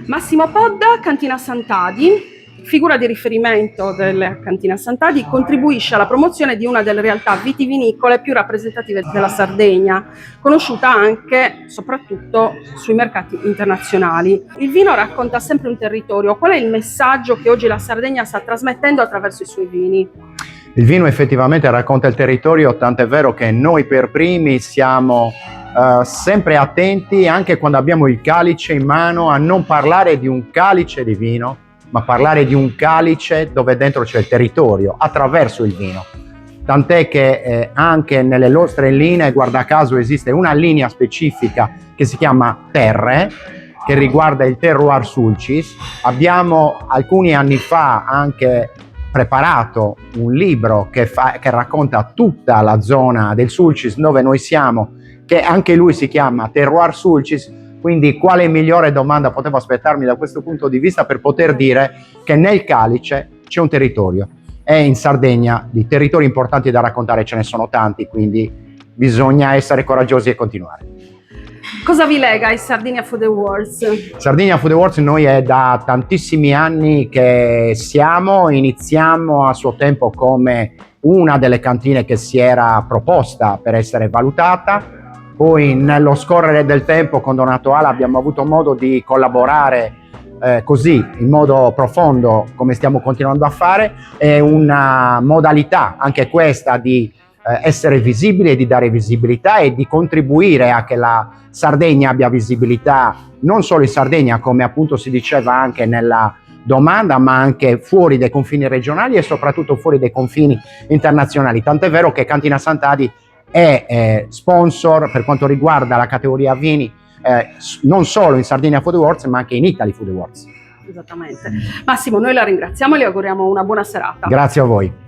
Massimo Podda, Cantina Sant'Adi, figura di riferimento della Cantina Sant'Adi, contribuisce alla promozione di una delle realtà vitivinicole più rappresentative della Sardegna, conosciuta anche soprattutto sui mercati internazionali. Il vino racconta sempre un territorio. Qual è il messaggio che oggi la Sardegna sta trasmettendo attraverso i suoi vini? Il vino effettivamente racconta il territorio, tant'è vero che noi per primi siamo sempre attenti, anche quando abbiamo il calice in mano, a non parlare di un calice di vino, ma parlare di un calice dove dentro c'è il territorio, attraverso il vino. Tant'è che anche nelle nostre linee, guarda caso, esiste una linea specifica che si chiama Terre, che riguarda il terroir sulcis. Abbiamo alcuni anni fa anche preparato un libro che racconta tutta la zona del Sulcis dove noi siamo, che anche lui si chiama Terroir Sulcis. Quindi quale migliore domanda potevo aspettarmi da questo punto di vista per poter dire che nel calice c'è un territorio, e in Sardegna di territori importanti da raccontare ce ne sono tanti, quindi bisogna essere coraggiosi e continuare. Cosa vi lega ai Sardinia Food Awards? Sardinia Food Awards noi è da tantissimi anni che iniziamo a suo tempo come una delle cantine che si era proposta per essere valutata. Poi nello scorrere del tempo con Donato Ala abbiamo avuto modo di collaborare così in modo profondo come stiamo continuando a fare. È una modalità anche questa di essere visibili e di dare visibilità e di contribuire a che la Sardegna abbia visibilità non solo in Sardegna, come appunto si diceva anche nella domanda, ma anche fuori dai confini regionali e soprattutto fuori dai confini internazionali. Tant'è vero che Cantina Sant'Adi è sponsor per quanto riguarda la categoria vini non solo in Sardinia Food Awards ma anche in Italy Food Awards. Esattamente. Massimo, noi la ringraziamo e le auguriamo una buona serata. Grazie a voi.